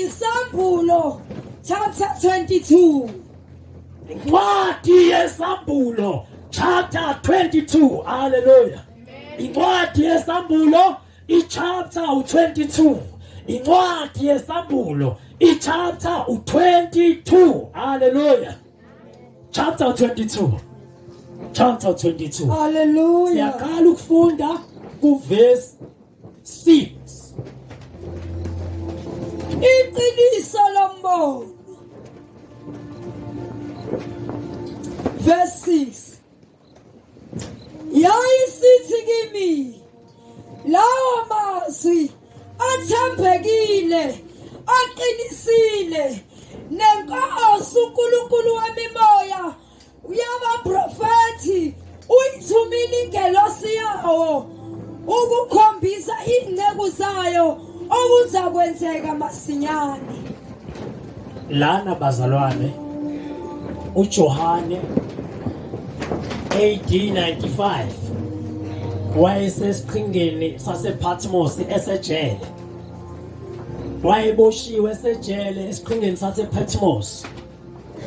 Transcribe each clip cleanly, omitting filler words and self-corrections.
Isambulo chapter 22. Incwadi yesambulo chapter 22. Hallelujah. Incwadi yesambulo chapter 22. Incwadi yesambulo chapter 22. Hallelujah. Chapter 22. Chapter 22. Hallelujah. Siyaqala ukufunda kuverse 6. Iqiniso lombono. Verse 6. Yayisithi kimi lawo mazwi athembekile aqinisile nenkosi uNkulunkulu wemimoya uyabaprofethi uyithumile ingelosi yawo ukukhombisa inceku zayo okuzakwenzeka masinyane. Lana bazalwane uJohane AD 95 wayesesiqhingeni sasePatmos esejele. Wayeboshiwe esejele esiqhingeni sasePatmos.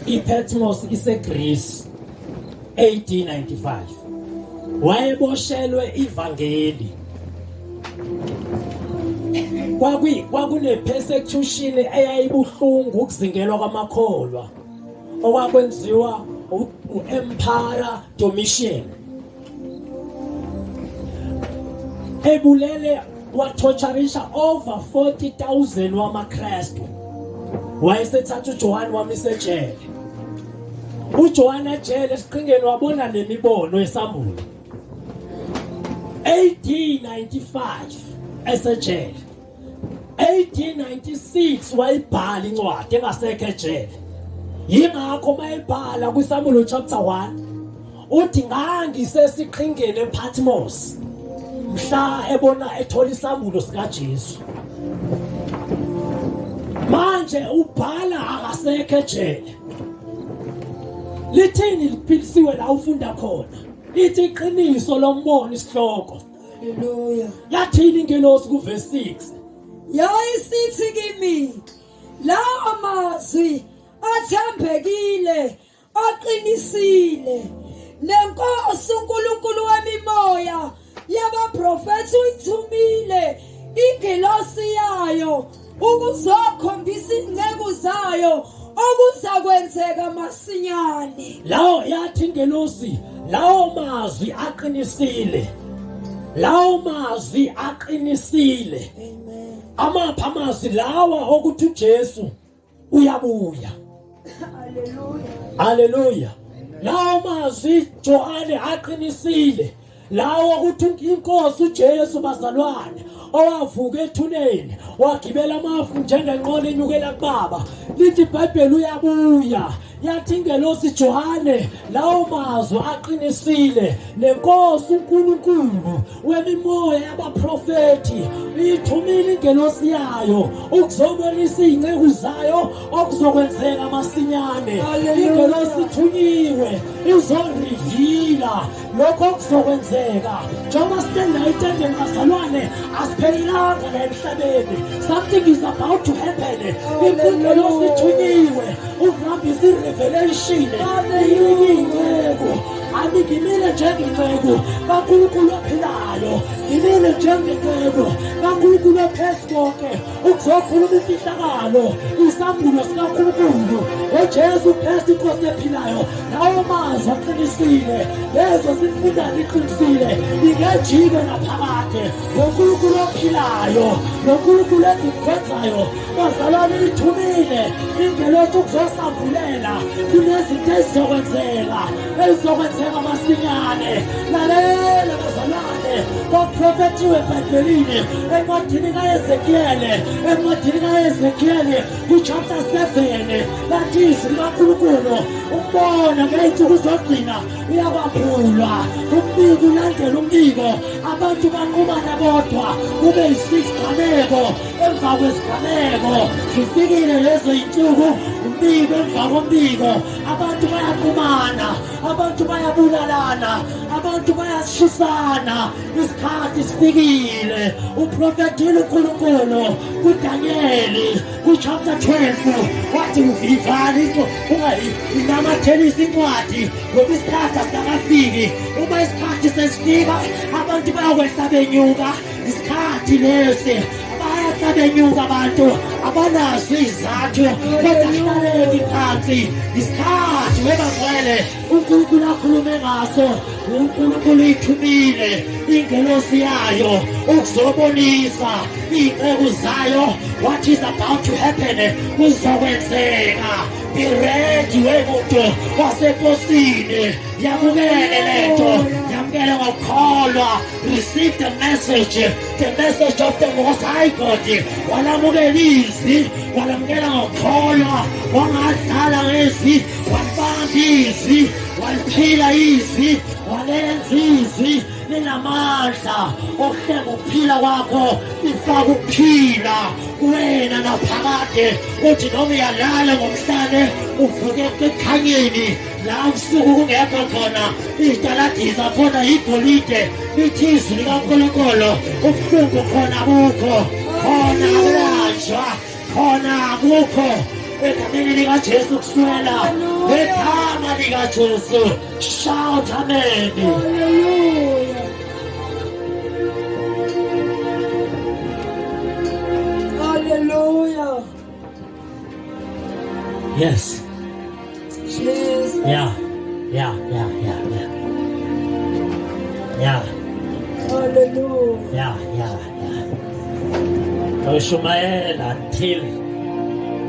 iPatmos iseGreece. AD 95 wayeboshelwe ivangeli. Kwakune persecution eyayibuhlungu ukuzingelwa kwamakholwa okwakwenziwa uEmperor Domitian. Ebulele watorturisha over 40,000 wamaKristu. Wayesethatha uJohane wamisejele. uJohane ejele esiqhingeni wabona lemibono esambulo. AD 95 esejele. 1896 wayibhala incwadi engasekho ejele. Yingakho mayibhala kwiSamuel chapter 1 uthi ngangisesiqhingeni ePatmos mhla ebona ethola isambulo sikaJesu. Manje ubhala akasekho ejele. Lithini liphilisiwe la ufunda khona? Lithi iqiniso lombono isihloko. Hallelujah. Yathini ingelosi kuverse 6. Yayisithi kimi lawo mazwi athembekile aqinisile nenkosi uNkulunkulu wemimoya yabaprofethi uyithumile ingelosi yayo ukuzokhombisa inceku zayo okuzakwenzeka masinyane. Lawo yathi ingelosi lawo mazwi aqinisile. Lawo mazwi aqinisile. Amen. Amapha amazwi lawa ukuthi uJesu uyabuya. Hallelujah. Hallelujah. Lawo mazwi Johane aqinisile. Lawo ukuthi inkosi uJesu bazalwane owavuka ethuneni wagibela amafu njengenqola enyukela kuBaba. Lithi iBhayibheli uyabuya. Yathi ingelosi Johane lawo mazwi aqinisile nenkosi uNkulunkulu wemimoya yabaprofethi uyithumile ingelosi yayo ukuzobonisa inceku zayo okuzokwenzeka masinyane. Ingelosi ithunyiwe izorivila lokho okuzokwenzeka. Njengoba sitenda itende bazalwane asiphelelanga la emhlabeni. Something is about to happen. Ingelosi ithunyiwe ukuhambisa revelation inceku. Angimile njengenceku kaNkulunkulu ophilayo. Ngimile njengenceku kaNkulunkulu ophezukonke ukuzokhuluma imfihlakalo isambulo sikaNkulunkulu uJesu Kristu inkosi ephilayo. Lawo mazwi aqinisile lezo zifunda liqinisile ingejike naphakade uNkulunkulu ophilayo noNkulunkulu engikwenzayo bazalwane lithumile ingelosi ukuzosambulela kunezinto ezizokwenzeka masinyane. Lalela bazalwane kwaprofethiwe eBhayibhelini encwadini kaEzekiel kuchapter 7 lathi izwi likaNkulunkulu umbona ngey'nsuku zokugcina uyabaphulwa. Umbiko ulandela umbiko abantu banqumana bodwa kube yisigameko emva kwesigameko zifikile lezo insuku umbiko emva kombiko abantu bayaxumana abantu bayabulalana abantu bayashisana isikhathi sifikile uprofethile uNkulunkulu kuDanieli kuchapter 12 wathi uvivani ungayinamathelisa incwadi ngoba isikhathi asikafiki uma isikhathi sesifika abantu bayakwehla benyuka isikhathi lesi bayahla benyuka abantu abanazo izathu kodwa phansi isikhathi webangcwele uNkulunkulu akhulume ngaso uNkulunkulu ithumile ingelosi yayo ukuzobonisa iy'nceku zayo what is about to happen kuzokwenzeka be ready wemuntu waseposini yamukele lento yamukele ngokukholwa receive the message of the Most High God walamukela izwi walamukela ngokukholwa wangadlala ngezwi walibamba izwi waliphila izwi walenza izwi linamandla okuhlenga ukuphila kwakho ifaka ukuphila kuwena naphakade uthi noma uyalala ngomhlane uvuke ekukhanyeni la ubusuku kungekho khona iy'taladisa khona igolide lithi izwi likaNkulunkulu ubuhlungu khona bukho khona akulanjwa khona akukho egameni likaJesu kusukela ngegama likaJesu shout amen. Hallelujah. Yes. Jesus. Yeah. Hallelujah. Ushumayela until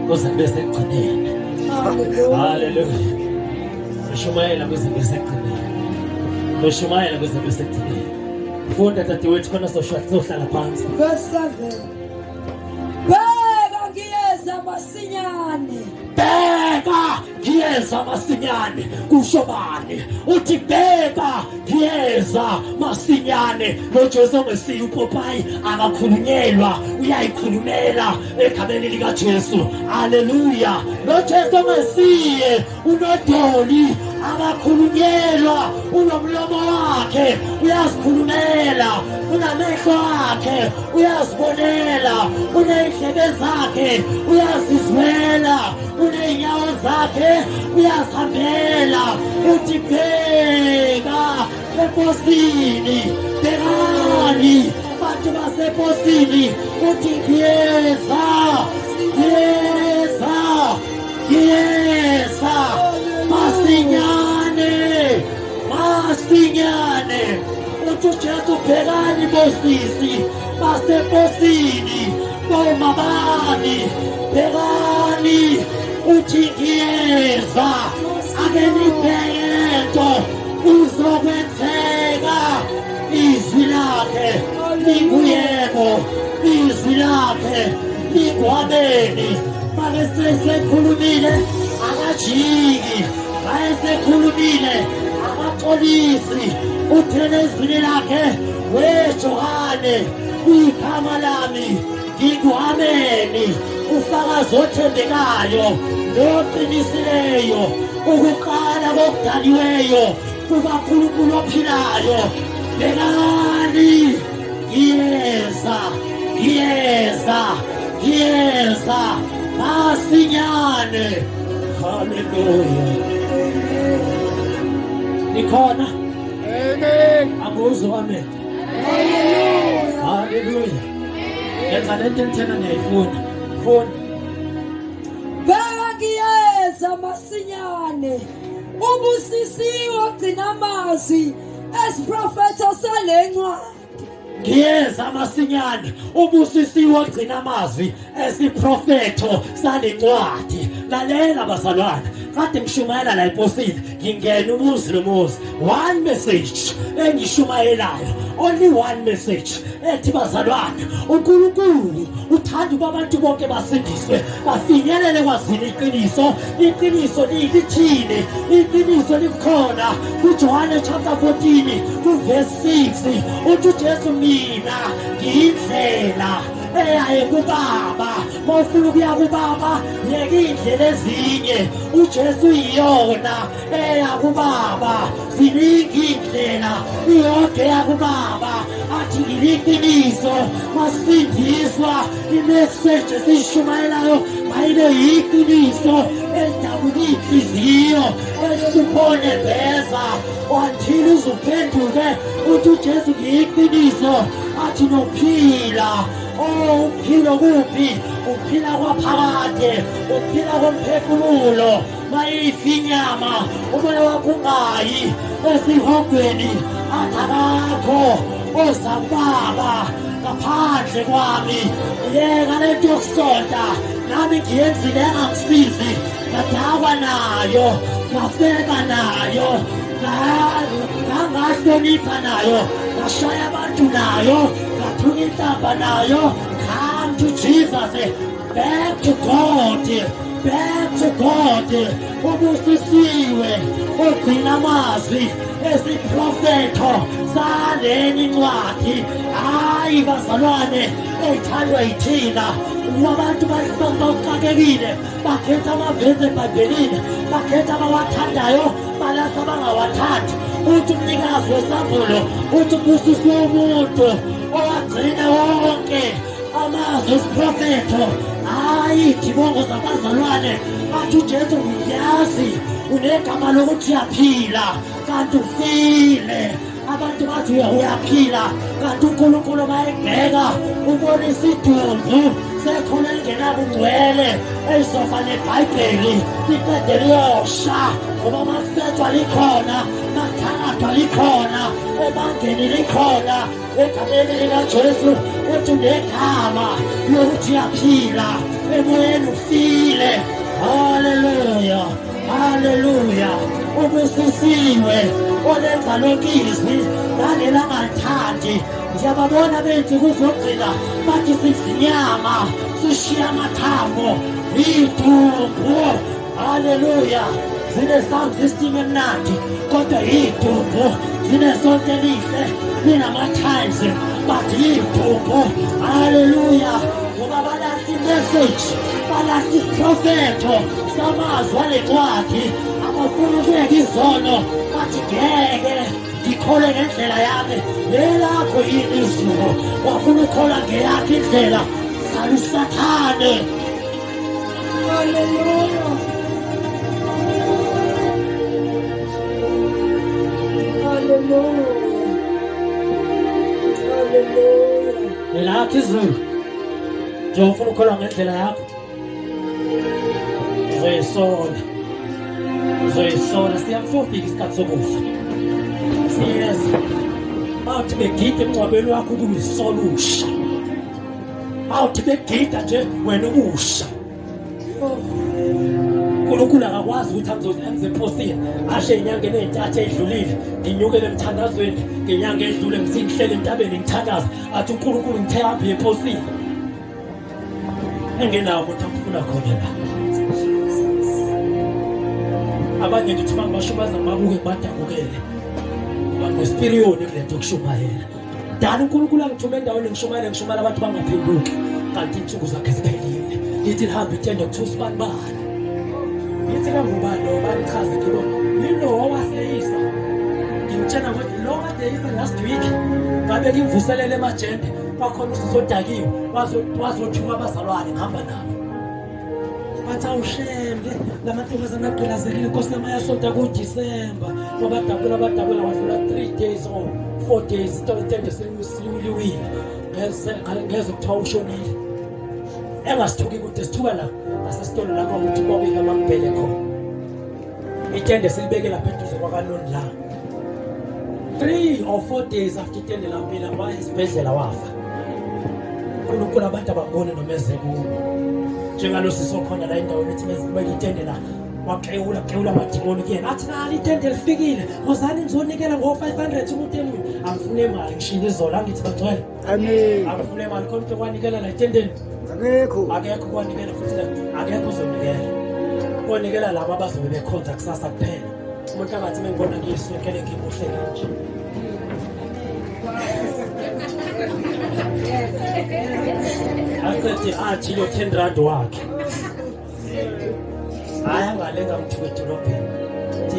kuze bese ekugcineni. Hallelujah. Hallelujah. Ushumayela kuze bese ekugcineni. Ushumayela kuze bese ekugcineni. Funda dadewethu khona sohlala phansi. Verse 7. Bheka ngiyeza masinyane. Bheka ngiyeza masinyane kusho bani uthi bheka ngiyeza masinyane noJesu ngesiya uPopayi akakhulunyelwa uyayikhulumela egameni likaJesu haleluya noJesu ngesiye unodoli akakhulunyelwa unomlomo wakhe uyazikhulumela unamehlo akhe uyazibonela uney'ndlebe zakhe uyazizwela uney'nyawo zakhe uyazihambela uthi bheka eposini bhekani abantu baseposini uthi ngiyeza masinyane uthi uJesu bhekani bosisi baseposini boma bami bhekani uthi ngiyeza ake nibheke lento kuzokwenzeka izwi lakhe likuyebo izwi lakhe lingwabeni make sekhulumile akajiki make sekhulumile akaxolisi uthele izwini lakhe weJohane igama lami ngingwameni ufakazi othembekayo noqinisileyo ukuqala kokudaliweyo kukaNkulunkulu ophilayo bhekani ngiyeza masinyane haleluya nikhona amen anguzwa amen haleluya yenza lento enthena niyayifuna funa Bheka ngiyeza masinyane ubusisiwe ogcina amazwi esiprofetha salencwadi ngiyeza masinyane ubusisiwe ogcina amazwi esiprofetho salencwadi lalela bazalwane kade ngishumayela la eposini ngingena umuzi nomuzi one message engishumayelayo only one message ethi bazalwane uNkulunkulu uthanda ukuba abantu bonke basindiswe bafinyelele kwazini iqiniso lithini iqiniso likhona kuJohane chapter 14 kuverse 6 uthi uJesu mina ngiyindlela eyaye kubaba. Mawufuna ukuya kubaba yeka indlela ezinye, uJesu yiyona eya kubaba. Ziningi indlela, iyodwa eya kubaba. Athi ngiliqiniso, masindiswa imeseji esiyishumayelayo mayibe yiqiniso elidabula inhliziyo eliluphone veza until uzuphenduke uthi uJesu ngiyiqiniso. Athi nophila, uphilo kuphi? Uphila kwaphakade, uphila komphefumulo. Mayifi inyama umoya wakho ungayi esihogweni, athakakho ozababa ngaphandle kwami. Yeka lento yokusonta, nami ngiyenzile engangisizi, ngadakwa nayo, ngafeka nayo, ngangahlonipha nayo, ngashaya abantu nayo, ngathuka intamba nayo. Come to Jesus, back to God, back to God. Ubusisiwe ugcina amazwi esiprofetho saleni incwadi. Hayi bazalwane eyithandwa yithina, abantu bawuxakekile, bakhetha amavesi ebhayibhelini, bakhetha abawathandayo, balahla abangawathandi. Uthi umnikazi wesambulo, uthi ubusisiwe umuntu owagcina wonke amazwi esiprofetho. Hayi dibongo zabazalwane, athi uJesu ngiyazi unegama lokuthi uyaphila kanti ufile. Abantu bathi uyaphila kanti uNkulunkulu bayibheka ubona isidumbu sekhona elingenabo ugcwele elizofa nebhayibheli liqede liyosha. Ngoba makufethwa likhona, makuthangathwa likhona, ebangeni likhona, egameni likaJesu uthi unegama lokuthi uyaphila, emoyeni ufile. Haleluya, haleluya. Ubusisiwe olenza lonke izwi naleli angalithandi. Ngiyababona benzi kuzogcina bathi sidla inyama, sishiya amathambo, idumbu. Haleluya. Zine-sound system emnandi kodwa idumbu, zinesonto elihle, linama-times but idumbu. Haleluya. Ngoba balahla imessage, balahla isiprofetho samazwi alencwadi. Abafuna ukuyeka izono, bathi ngeke ngikhole ngendlela yami. Lelakho yini izulu? Wafuna ukukhola ngeyakho indlela, hlala usathane. Haleluya. Haleluya. Haleluya. Lelakho izulu, njengoba ufuna ukukhola ngendlela yakho, uzoyisola, uzoyisola. Siyafika isikhathi sokufa. Siyeza awuthi begida emngcwabeni wakho ube uyisola usha, awuthi begida nje wena ubusha. uNkulunkulu akakwazi ukuthi enze ephosini ashe inyangeni ey'ntathu ey'dlulile nginyukele emthandazweni, ngenyanga edlule ngihlele entabeni ngithandaza, athi uNkulunkulu ngithe hambe ephosini. Engenawo umuntu akufuna khona la. Abanye ngithi bangibashumaza ngibabuke badabukele, ngoba nginesipiriyoni kule nto yokushumayela. Dala uNkulunkulu angithume endaweni ngishumayela abantu bangaphenduki, kanti insuku zakhe ziphelile. Lithi lihambe itende kuthiwa usibanibani, lithi kangubani lo banichaze kibo yilo owaseyisa. Ngimtshela ukuthi lo kade yisa last week ngabe ngimvuselele emajende bakhona usizodakiwe wazothuka abazalwane ngihamba nabo. Bathi awushembe lamantombazane agqilazekile Nkosi yami ayasonta kuDisemba, babadabula wadlula 3 days or 4 days itende siliwile ngeze kuthiwa ushonile. Engasithuki kude sithuka la ngasesitolo lapho ukuthi bobika bangibhele khona. Itende silibeke lapha eduze kwakaloni la. 3 or 4 days after itende lampela waya esibhedlela wafa. uNkulunkulu abantu ababone nomeze kuwo. Njengalo sisokhona la endaweni ethi bezibeke itende la, waqewula amadimoni kuyena athi nali itende lifikile, ngozani nizonikela ngo500 umuntu emunye. Angifune imali ngishilo izola ngithi bagcwele. Amen. Angifune imali konke kwanikela la itendeni. Akekho kwanikela futhi la, akekho uzonikela. Kwanikela laba abazobe bekhonza kusasa kuphela. Umuntu angathi mengibona ngiyiswekele ngimuhle kanje. aqede athi lo 10 rand wakhe haya ngale ngamthuka edolobheni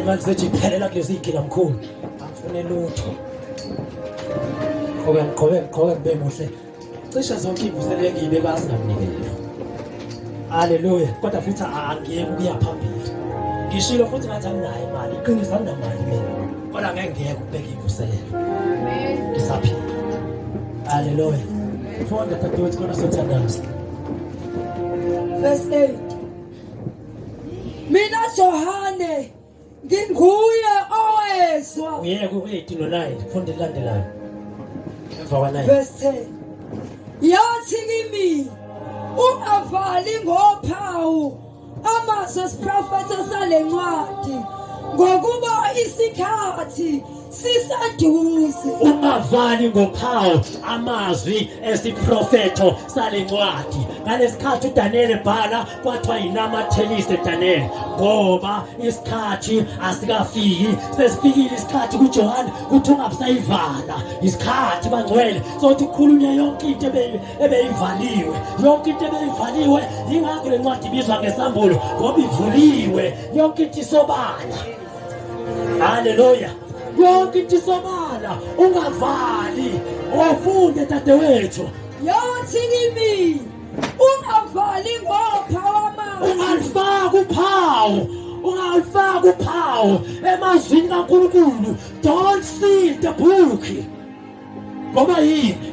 imali zethu iphelela kulezi igila mkhulu angifune lutho ngobe ngibe muhle cishe zonke ivusele engiyibeka asingamnikeli haleluya kodwa futhi angiyeke ukuya phambili ngishilo futhi ngathi anginayo imali iqiniso anginamali mina kodwa ngeke ngiyeke ukubeka ivuselelo ngisaphila haleluya fonda tatewethu khona sothandaza Verse 8. Mina Johane nginguye owezwa. uyeke u8 no9 fonda elandelayo emva kwa9 Verse 10. Yathi kimi ungavali ngophawu amazwi esiprofethi salencwadi ngokuba isikhathi sisaduze. ungavali ngophawu amazwi esiprofeto salencwadi ngalesikhathi uDaniel ebhala kwathiwa yinamathelise Daniel ngoba isikhathi asikafiki sesifikile isikhathi kuJohane uthi ungabusayivala isikhathi bangcwele sothi ukukhulunywa yonke into ebeyivaliwe yonke into ebeyivaliwe ingakho lencwadi ibizwa ngesambulo ngoba ivuliwe yonke into isobala haleluya yonke into isobala ungavali ofunde dadewethu Yathi kimi ungavali ngophawu amazwi. ungalifaka uphawu emazwini kaNkulunkulu don't seal the book ngoba yini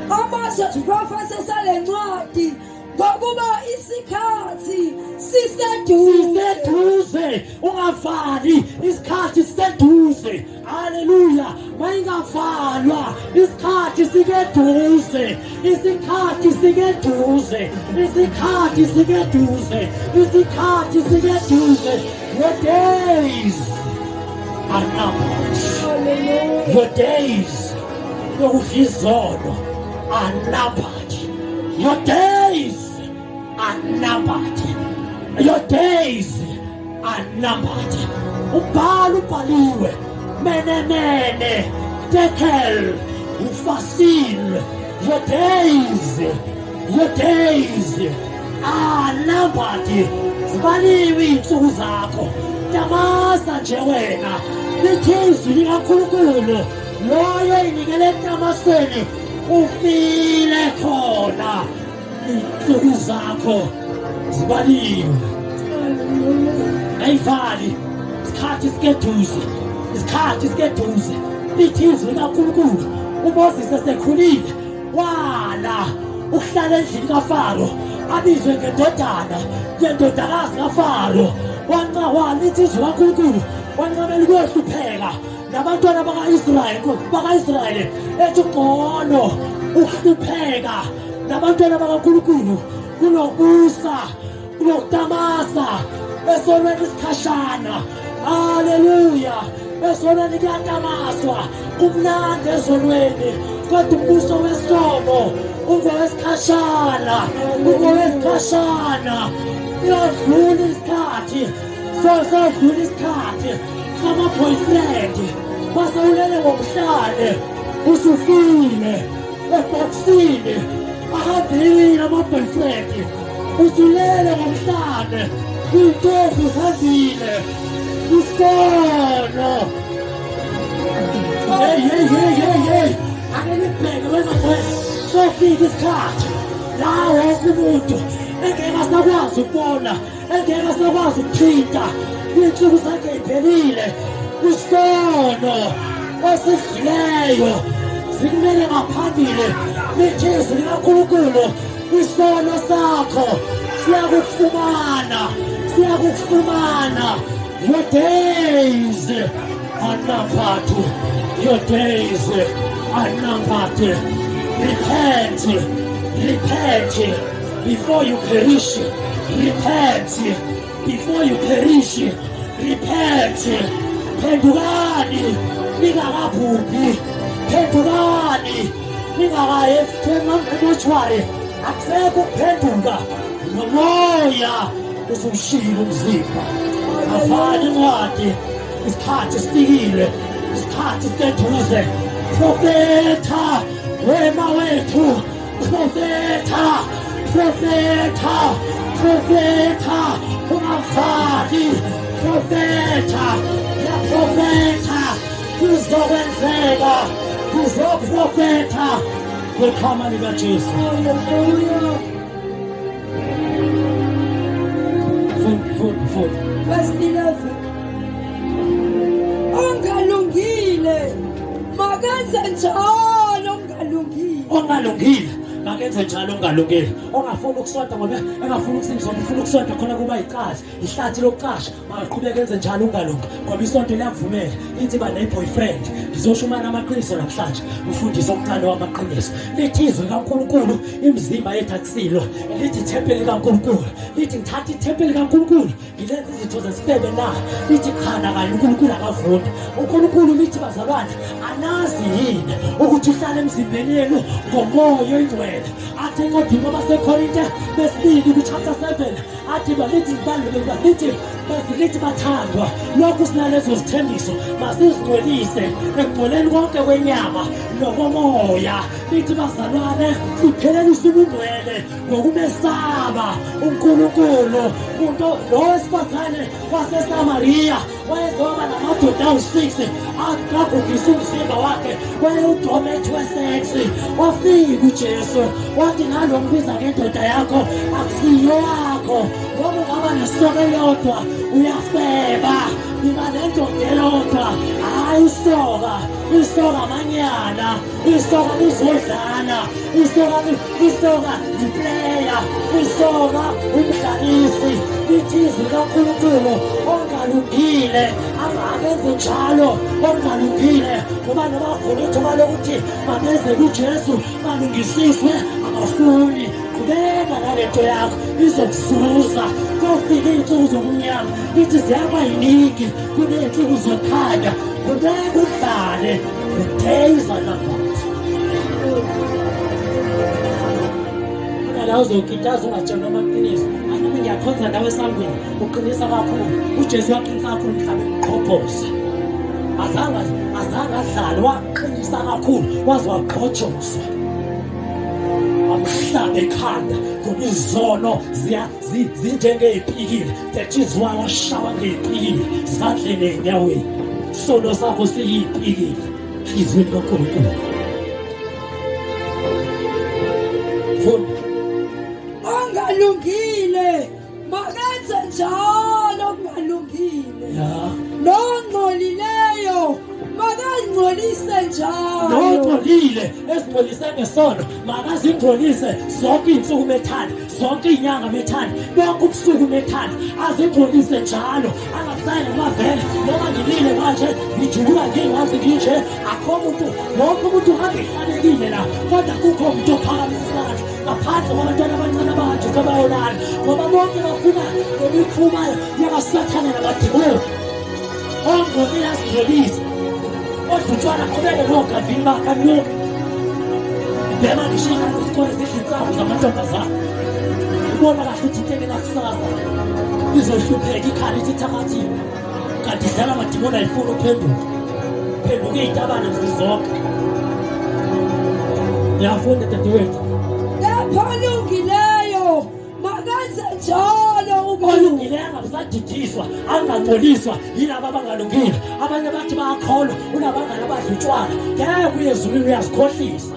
amazwi esiprofethi salencwadi ngokuba isikhathi siseduze ungavali isikhathi siseduze haleluya mayingavalwa isikhathi sikeduze isikhathi sikeduze isikhathi sikeduze isikhathi sikeduze your days are numbered Hallelujah. your days yokudlizono are numbered your days are numbered your days are numbered umbhalo ubhaliwe menenene tekel ufasil your days are numbered zibaliwe insuku zakho tamasa nje wena lithizwi likaNkulunkulu loyo inikele entamasweni ufile khona insuku zakho zibaliwe ayivali isikhathi sikeduze lithizwi likaNkulunkulu uMoses esekhulile wala ukuhlala endlini kaFaro abizwe ngendodana yendodakazi kaFaro walithi izwi likaNkulunkulu wancamela ukuyohlupheka nabantwana baka-Israyeli ethi ngcono ukuhlupheka nabantwana bakaNkulunkulu kunokusa kunokutamasa esonweni isikhashana haleluya esonweni kuyatamaswa kumnandi esonweni kodwa umbuso wesono ungowesikhashana iyodlula isikhathi sodlula isikhathi sama-boyfriend basawulele ngomhlane usufile ebhokisini ahambile ama-boyfriend usulele ngomhlane iy'ntombi usazile isono hey ake nibheke wezagwela sofika isikhathi la wonke umuntu engeke asakwazi ukubona engeke asakwazi ukuthinta iy'nsuku zakhe y'phelile isono esidlileyo zikumele ngaphambili lithizwi likaNkulunkulu isono sakho siyakufumana your days are numbered your days are numbered repent before you perish repent phendukani ningakabhubhi phendukani ningakayemoshwari akusekho ukuphenduka nomoya usushila umzimba avali incwadi isikhathi sifikile isikhathi siseduze profetha wema wethu Profeta, profeta, profeta, ungafaki, profeta, ya profeta, kuzokwenzeka, kuzoprofeta, kwegama likaJesu. Hallelujah. Fundi. Verse 11. Ongalungile makenze njalo ongalungile. Makenze njalo ongalungile. Ongafuni ukusonta ngoba engafuni ukusinda ufuna ukusonta khona kuba iqhaza ihlathi lokuqasha makaqhubeke enze njalo ungalungi ngoba isonto liyakuvumela lithi ba ne-boyfriend ngizoshumana amaqiniso namhlanje ufundise umthando wamaqiniso lithi izwe kaNkulunkulu imizimba yethu akusilo lithi ithempeli likaNkulunkulu lithi ngithatha ithempeli likaNkulunkulu ngilenze izitho zesifebe na lithi khana kanye uNkulunkulu akavuni uNkulunkulu lithi bazalwane anazi yini ukuthi uhlala emzimbeni yenu ngomoya oyingcwele athi encwadini kwabaseKorinte besibili ku-chapter 7 athi balithi ngibandluleka lithi bathandwa lokhu sinalezo zithembiso masizingcolise ekungcoleni konke kwenyama nokomoya lithi bazalwane siphelelise ubungcwele ngokumesaba uNkulunkulu umuntu lowesifazane waseSamariya wayezoba namadoda awu-6 agugisa umzimba wakhe wayewudomethi weseksi wafika uJesu wathi nalo mbiza ngendoda yakho akusiyo wakho ngoba ungaba nesoko elodwa uyafeba niba nendoda elodwa hayi isoka amanyana isoka lizodlana isoka yipleya isoka umdlalisi lithi izwi kaNkulunkulu ongalungile angakenze njalo ongalungile ngoba nabafuna ithuba lokuthi babeze kuJesu balungisiswe abafuni qhubeka nalento yakho izokuzuza kofika iy'nsuku zobumnyama lithi ziyaba yiningi kuney'nsuku zokukhanya qhubeka udlale the days are numbered. La uzokitaza ungatshela amaqiniso anami ngiyakhonza ndawo esangweni uqinisa kakhulu uJesu waqinisa kakhulu mhlawumbe uqhophoza azange adlale waqinisa kakhulu waze waqhotshozwa amhlaba ekhanda ngoba izono zinjengey'pikile that is why washawa ngey'pikile zandleni ey'nyaweni isono sakho siyiy'pikile izweni kaNkulunkulu. Ongalungile makenze njalo ongalungile nongcolileyo makazingcolise njalo nongcolile ezingcolise ngesono makazingcolise zonke iy'nsuku methanda zonke iy'nyanga methanda bonke ubusuku methanda azingcolise njalo angakusayi ngamavele noma ngilile manje ngijuluka ngingazi nginje akho muntu wonke umuntu uhambe ifanekile la kodwa kukho umuntu ophakamisisana ngaphandle kwabantwana abancane abahanjiswa bayolala ngoba bonke bafuna nemikhubayo yakasathane namadimoni ongcolile azingcolise odutshwana qhubeke nogavini bakanyuka bhema ngishinga isikole zidlinsangu zamantombazane ubona kahle ukuthi into engenakusasa izohlupheka ikhala ithi thakathini kanti idlala amadimoni ayifuna uphenduke iy'tabane zizonke ngiyafunda dadewethu kepha olungileyo makenze njalo olungileyo angabisadidiswa angangcoliswa yilaba abangalungile abanye bathi bayakholwa unabangane abadlutshwana ngeke uye ezulwini uyazikhohlisa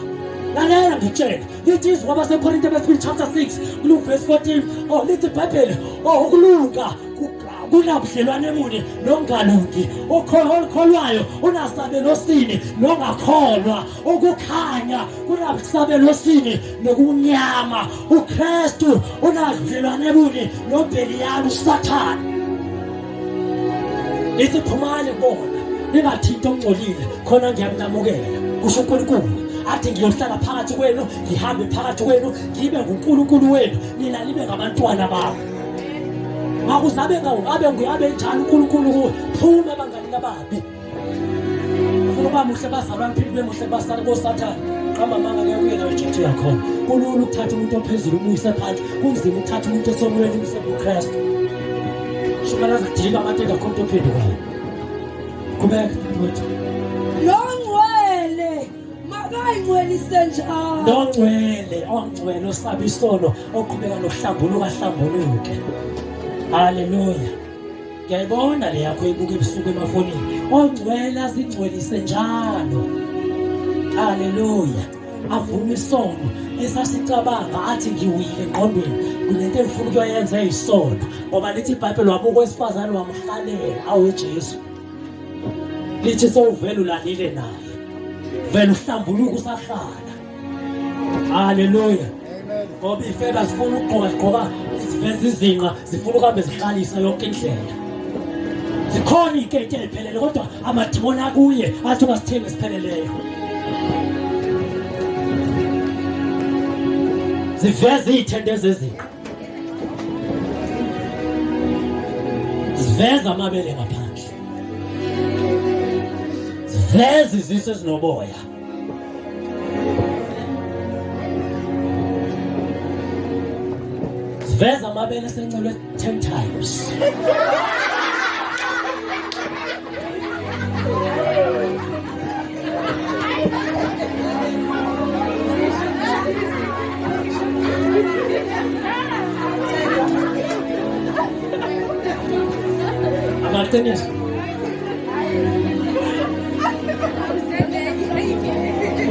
lalela ngitshela lithi izwi kwabaseKorinte besibili chapter 6 Luke verse 14 lithi iBhayibheli ukulunga kunabudlelwane buni nongalungi okholwayo unasabelo sini nongakholwa ukukhanya kunasabelo sini nokunyama uKristu unabudlelwane buni noBeliyali uSathane lithi phumani bona ningathinti ongcolile khona ngiyamnamukela kusho uNkulunkulu athi ngiyohlala phakathi kwenu ngihambe phakathi kwenu ngibe nguNkulunkulu wenu nina nibe ngabantwana bami makuzabe ngabe njani uNkulunkulu kuwe phuma abangani ababi ufuna uba muhle bazalwane philwe muhle basala koSathane qamba manga ngeke kuye nawe ejeti yakhona kulula ukuthatha umuntu ophezulu umuyise phansi kunzima ukuthatha umuntu esomweni umse kuKristu shumana zadilika amateka khonto ophendukayo kubeka mfowethu longcwele makayingcwelise njalo ongcwele osaba isono oqhubeka nokuhlambuluke haleluya ngiyayibona le yakho ibuka ebusuku emafonini ongcwele azingcwelise njalo haleluya avuma isono esasicabanga athi ngiwile engqondweni kunento engifuna ukuyenza isono ngoba lithi iBhayibheli wabuka wesifazane wamhlalela aweJesu lithi sowuvela ulalile naye vele uhlambuluka usahlala haleluya ngoba ifeba sifuna ukugqoka iziveza izinqa zifuna ukuhambe zihlalisa yonke indlela zikhona izinto eziphelele kodwa amadimoni akuye athi ungasithembi esipheleleyo ziveza izithende ezezinqa ziveza amabele ngaphandle ziveza izisu ezinoboya ziveza amabele esencelwe 10 times Amaqiniso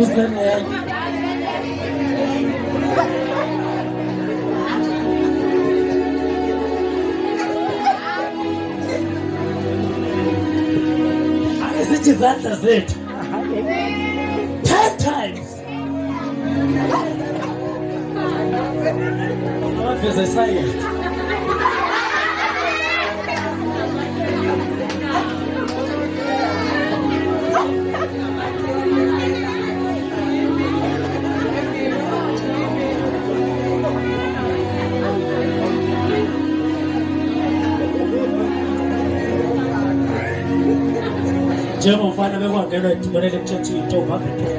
useneye asithi izandla zethu 10 times amaveze silent njengomfana bekwangenwa idibonele ekuthethile intombi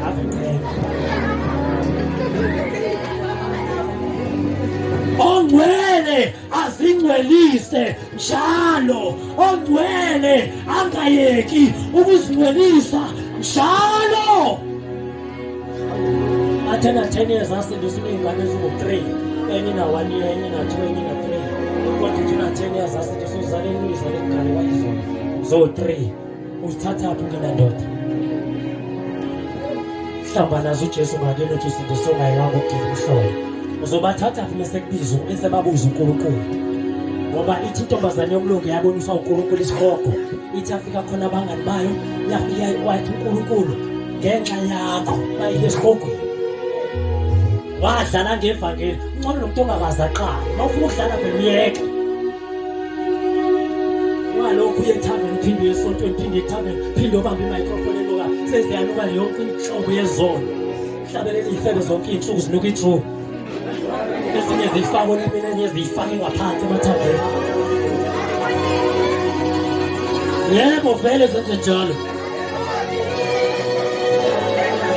ave ongcwele azingcwelise njalo ongcwele angayeki ukuzingcwelisa njalo athena 10 years asindiswe ingane ezingu-3 enye na-1 year enye na-2 enye na-3 kodwa thina 10 years asindiswe uzaleni uyizale ngane wayizona zo-3 uzithathaphi ungenandoda hlamba nazo uJesu ngakeni uthi usindiswe ungayekanga ukugila umhlolo uzobathathaphi mesekubiza esebabuza uNkulunkulu ngoba ithi intombazane yomlungu yaboniswa uNkulunkulu isihogo ithi afika khona abangani bayo yafika wathi uNkulunkulu ngenxa yakho bayile esihogweni wadlala ngevangeli ngcono nomuntu ongakazi aqala mawufuna ukudlala phela uyeke walokhu uyethaveni uphinde esontweni uphinde ethaveni phinde obambe imicrophone eloka seziyanuka yonke inhlobo yezono hlabelela izifebe zonke izinsuku zinuka ithu ezinye zifaka olimini enye zifake ngaphansi emathaveni yebo vele zenze njalo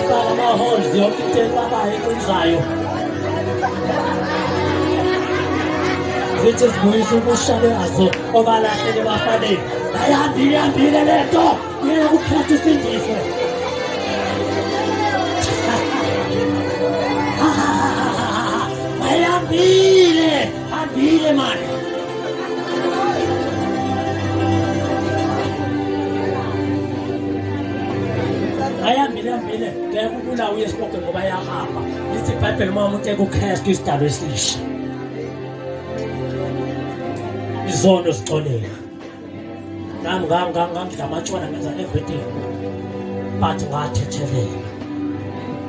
faka ama-horns yonke into ebabayo eqinisayo zithi zibuyisa ubushakazo obalahlele bafanele ayihambile lento ngeke ukhethe isindise ayihambile mani ayihambile ngeke ubulawe uyesibokwe ngoba yahamba lithi iBhayibheli uma umuntu ekukhesta isidalo esisha izono sixoleka nami ngangidla amatshwana ngenza everything but ngathethelela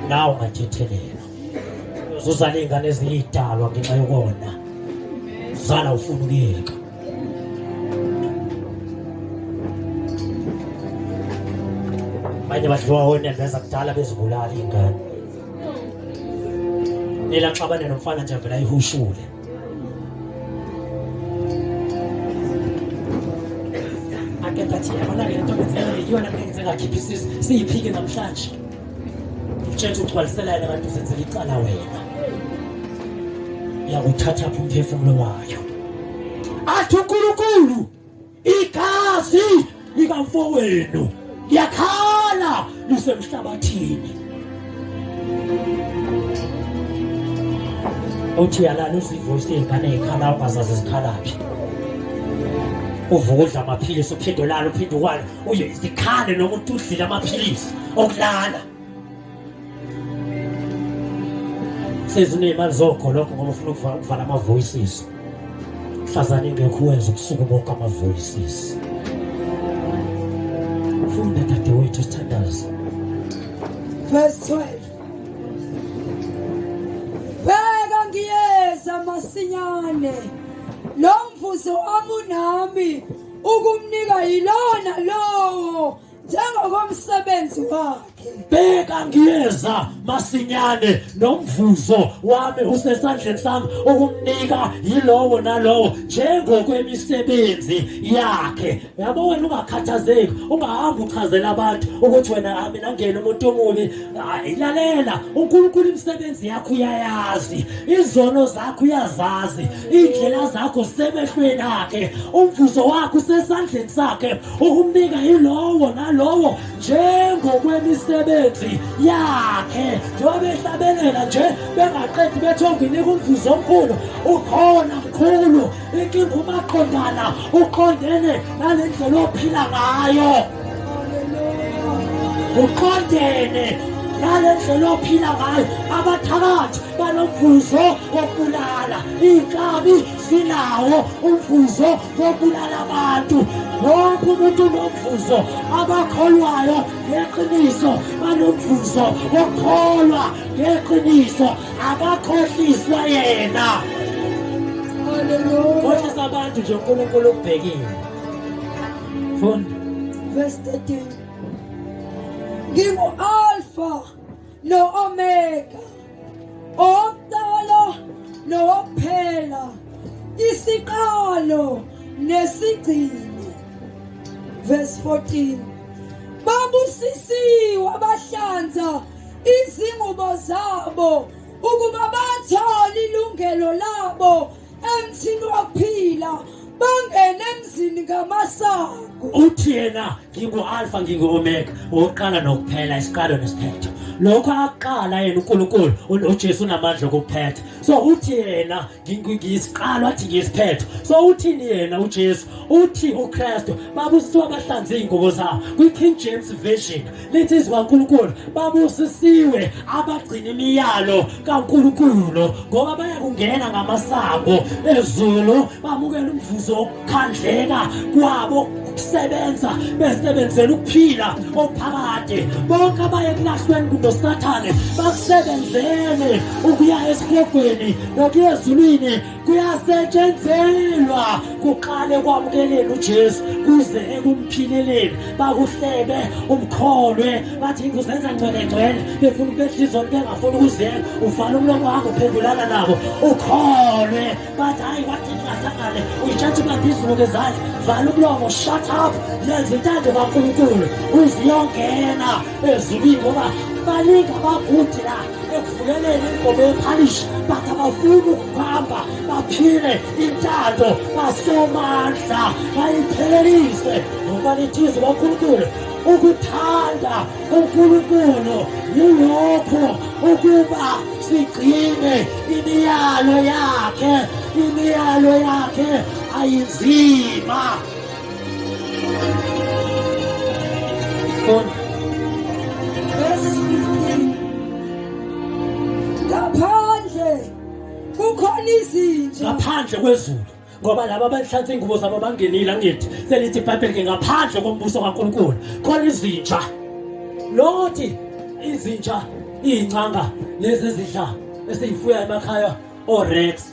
nawe ungathethelela uzuzala iy'ngane eziyidalwa ngenxa yokona uzala ufuna ukuyeka abanye badliwa onembeza kudala bezibulala iy'ngane nilaxabane nomfana nje vela ayihushule bathi yabona-ke lento ngenzeka yiyona mina ngizengakhiphisi siyiphike namhlanje utshethe ugcwalisela yena kanti uzenzela icala wena yakuthathapha umphefumulo wayo athi uNkulunkulu igazi likamfowenu liyakhala lisemhlabathini uthi yalala uzivoice ingane ikhala ungazazi zikhalaphi uvuka udla amaphilisi uphinde ulala uphinde ukwala uye izikhale noma udlile amaphilisi okulala sezinemali zokho lokho ngoba ufuna ukuvala ama-voices hlazana ingekho wenza ubusuku bonke ama-voices funda dadewethu sithandazi verse 12 bheka ngiyeza masinyane lo mvuzo wami unami ukumnika yilona lowo njengokomsebenzi wakhe bheka ngiyeza masinyane nomvuzo wami usesandleni sami ukumnika yilowo nalowo njengokwemisebenzi yakhe yabo wena ungakhathazeki ungahamba uchazela abantu ukuthi wena mina ngene umuntu omubi ilalela uNkulunkulu imisebenzi yakho uyayazi izono zakho uyazazi indlela zakho zisemehlweni akhe umvuzo wakho usesandleni sakhe ukumnika yilowo nalowo njengokwemisebenzi yakhe njengoba behlabelela nje bengaqedi bethi onginika umvuzo omkhulu ukhona mkhulu inkinga umaqondana uqondene nale ndlela ophila ngayo uqondene nale ndlela ophila ngayo abathakathi banomvuzo wokubulala inkabi zinawo umvuzo wokubulala abantu wonke umuntu unomvuzo abakholwayo ngeqiniso banomvuzo wokukholwa ngeqiniso abakhohliswa yena haleluya kodwa abantu nje uNkulunkulu ubhekile funda verse 13 ngingu alpha no omega oqala nophela isiqalo nesigcino verse 14 babusisiwe abahlanza izingubo zabo ukuba bathole ilungelo labo emthini wokuphila bangene emzini ngamasango uthi yena ngingu-alpha ngingu-omega oqala nokuphela isiqalo nesiphetho lokho aqala yena uNkulunkulu uJesu unamandla okuphetha so uthi yena ngiyisiqalo athi ngiyisiphetho so uthini yena uJesu uthi uKristu babusisiwe abahlanza izingubo zabo kwi-King James version lithi izwi kaNkulunkulu babusisiwe abagcina imiyalo kaNkulunkulu ngoba bayakungena ngamasango ezulu bamukela umvuzo wokukhandleka kwabo ukusebenza besebenzela ukuphila ophakade bonke abaye kulahlweni kunosathane bakusebenzele ukuya esihogweni nokuya ezulwini kuyasetshenzelwa kuqale kwamukeleni uJesu kuze ekumphileleni bakuhlebe umkholwe bathi nguzenza ngcwele befuna ukubehliziyo bengafuni ukuzeka uvale umlomo wakho uphendulana nabo ukholwe bathi hayi wathi ngathangale uyitshathi babhizulu ngezandla vala umlomo shut up yenza intando kaNkulunkulu uziyongena ezulwini ngoba balinga bagundi la ekuvuleleni ingoma yephalishi bathi abafuni ukuhamba baphile intando basomandla bayiphelelise ngoba lithize kaNkulunkulu ukuthanda uNkulunkulu yilokho ukuba sigcine imiyalo yakhe ayinzima verse 15 ngaphandle kukhona izinja ngaphandle kwezulu ngoba laba abahlanza ingubo zabo bangenile angithi selithi iBhayibheli ngaphandle kombuso kaNkulunkulu khona izinja lothi izinja izincanga lezi ezidla esiyifuya emakhaya orex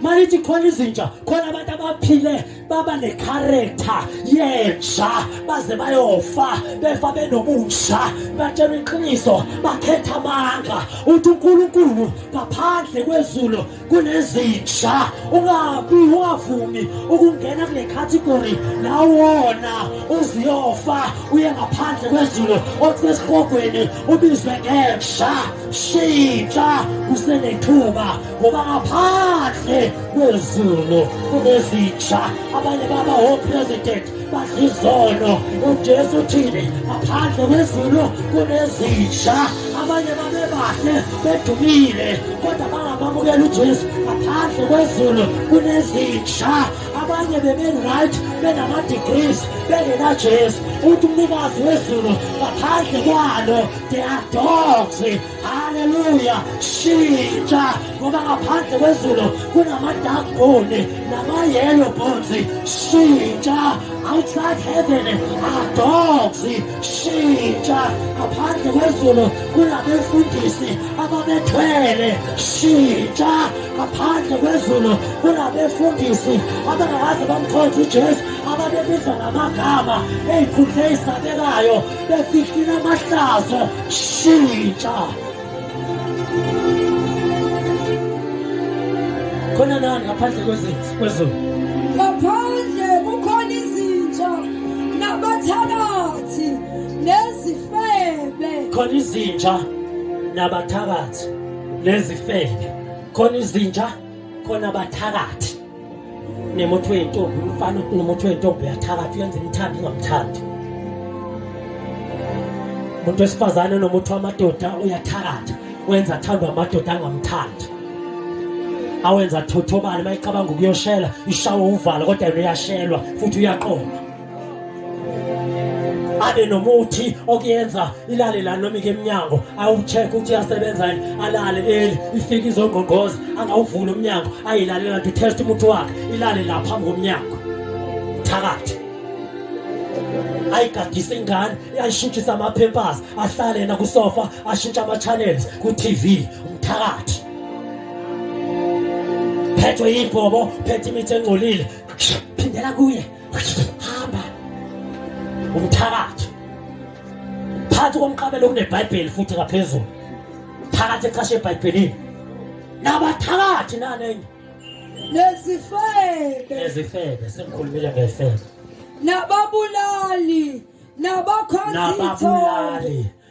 malithi khona izinja khona abantu abaphile baba necharacter yenja baze bayofa befa benobutsha batshela iqiniso bakhetha amanga uthi uNkulunkulu ngaphandle kwezulu kunezinja ungavumi ukungena kule category la wona uziyofa uye ngaphandle kwezulu okusesihogweni ubizwe ngenja shintsha usenethuba ngoba ngaphandle kwezulu kunezinja abanye baba president badla izono uJesu uthini ngaphandle kwezulu kunezinja abanye babe bekahle bedumile kodwa bangamamukela uJesu ngaphandle kwezulu kunezinja abanye bebe-right benama-degrees bengenaJesu uthi umnikazi wezulu ngaphandle kwalo they are dogs. Haleluya, shintsha ngoba ngaphandle kwezulu kunama-dark-bone nama-yellow bones. Shintsha outside heaven are dogs. Shintsha ngaphandle kwezulu kunabefundisi ababethwele. Shintsha ngaphandle kwezulu kunabefundisi abangakaze bamkhonze uJesu ababebizwa ngamagama ey'khundla ey'sabekayo befihlile amahlazo. Shintsha khona nani ngaphandle kwezulu ngaphandle kukhona izinja nabathakathi nezifebe. khona izinja nabathakathi nezifebe. khona izinja khona abathakathi. Nemoto wentombi umfana unomoto wentombi uyathakathi uyenza imithando ingamthandi. Umuntu wesifazane nomuntu wamadoda uyathakatha wenza athandwa amadoda angamthandi. Awenza athothobale mayicabanga ukuyoshela ishawa uvala kodwa yena uyashelwa futhi uyaqoma. Abe nomuthi okuyenza ilale la noma emnyango awucheck ukuthi uyasebenza yini alale ifika izongqongoza angawuvula umnyango ayilale kanti test umuntu wakhe ilale la phambi komnyango. Thakathi ayigadisa ingane ayishintshisa ama-pampers ahlale yena kusofa ashintsha ama-channels ku-TV. Umthakathi phethwe yibhobo phethe imithi engcolile phindela kuye hamba. Umthakathi phansi komqabelo kuneBhayibheli futhi ngaphezulu. Phakathi ecashe eBhayibhelini nabathakathi nanenye nezifebe sengikhulumile ngefebe nababulali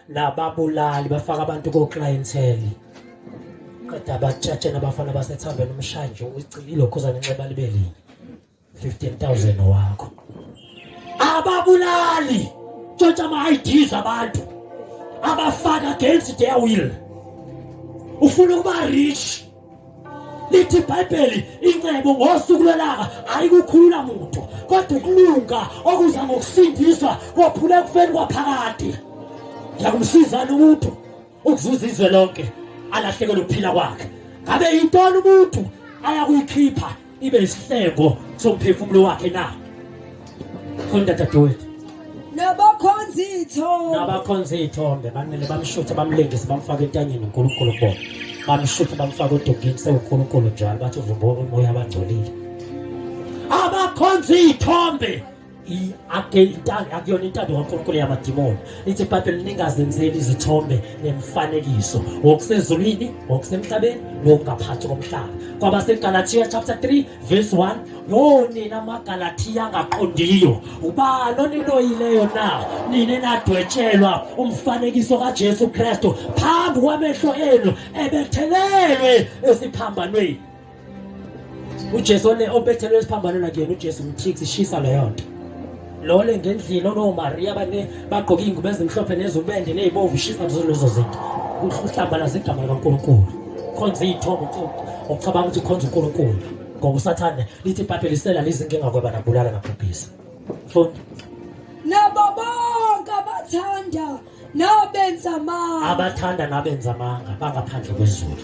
nababulali bafaka abantu ko-clientele qeda batshatshe nabafana basethambeni umshanje ucikile khuzana inxeba libe linye 15,000 wakho. Ababulali tshontsha ama-IDs abantu abafaka against their will. Ufuna ukuba rich. Lithi iBhayibheli incebo ngosuku lwelanga ayikukhulula muntu kodwa ukulunga okuza ngokusindiswa kophula ekufeni kwaphakade. Yakumsizana umuntu ukuzuza izwe lonke alahlekelwe ukuphila kwakhe. Ngabe yintoni umuntu ayakuyikhipha ibe isihleko somphefumulo wakhe na? Funda dadewethu. Nabakhonza iy'thombe bamele bamshuthe bamlengise bamfake entanyeni uNkulunkulu kubona. Bamshuthe bamfake odongeni sewuNkulunkulu njalo bathi uvumboka umoya abangcolile. Abakhonza iy'thombe akuyona intando kaNkulunkulu yamadimoni. Lithi iBhayibheli ningazenzeli izithombe nemfanekiso wokusezulwini wokusemhlabeni nokungaphansi komhlaba. KwabaseGalatiya chapter 3 verse 1. Nina amaGalatiya angaqondiyo ubani oniloyileyo na nina enadwetshelwa umfanekiso kaJesu Kristu phambi kwamehlo enu ebethelelwe esiphambanweni. uJesu obethelwe esiphambanweni akuyena uJesu umthixi ishisa leyo nto. Lole ngendlini onoMaria bagqoka iy'ngubo ezimhlophe nezubende ney'bovu ishisa lezo zinto. Uhlamba nazigama likaNkulunkulu. Khonza iy'thombe ucabanga ukuthi khonza uNkulunkulu. Ngoba usathane lithi iBhayibheli lisela lizinkinga kweba nabulala nabhubhisa. Funda. Nabo bonke abathanda nabenza amanga bangaphandle kwezulu.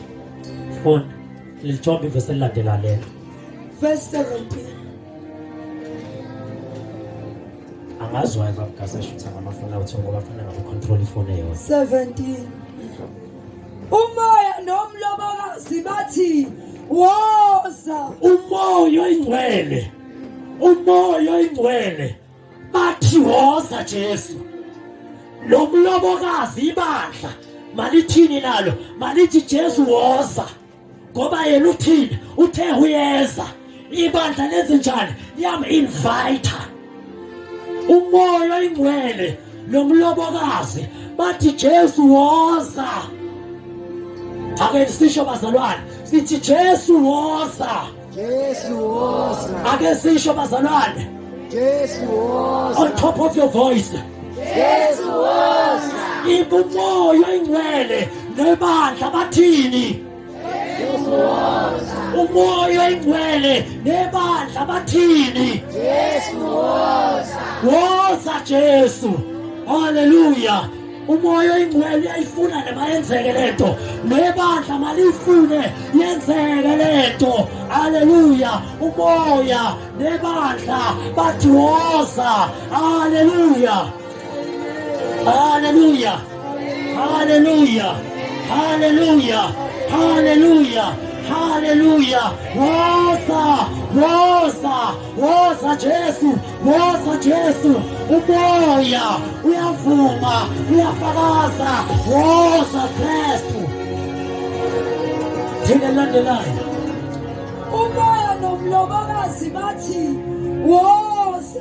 Funda. Lithombe ivesi elilandela lelo. Verse 17. Angazwayo kabugaseshutha ngamafoni awuthi ngoba afuna ngaku-control ifoni eyodwa. 17. Umoya nomlobokazi bathi woza. Umoya oyingcwele bathi woza Jesu. Lo mlobokazi ibandla malithini nalo malithi Jesu woza ngoba yena uthini uthe uyeza. Ibandla lenze njani liyam-invite. Umoya oyingcwele nomlobokazi bathi Jesu woza. Ake sisho bazalwane sithi Jesu woza. Ake sisho bazalwane on top of your voice. Jesu woza. Umoya oyingcwele nebandla bathini umoya oyingcwele nebandla bathini woza Jesu haleluya umoya oyingcwele uyayifuna nemayenzeke lento nebandla malifune yenzeke lento haleluya umoya nebandla bathi woza haleluya haleluya haleluya haleluya haleluya haleluya woza woza woza Jesu woza Jesu umoya uyavuma uyafakaza woza Kristu thina landelayo umoya nomlobokazi bathi woza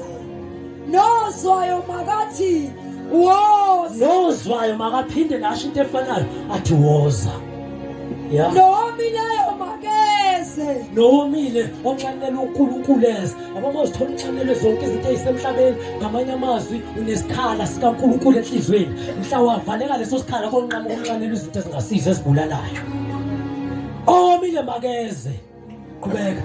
nozwayo makathi woza nozwayo makaphinde nasho into efanayo athi woza ya nowomileyo makeze nomile onxanela uNkulunkulu eze abamazithola unxanele zonke izinto ezisemhlabeni ngamanye amazwi unesikhala sikaNkulunkulu enhlizweni mhla wavaleka leso sikhala konqama ukunxanela izinto ezingasiza ezibulalayo omile makeze qhubeka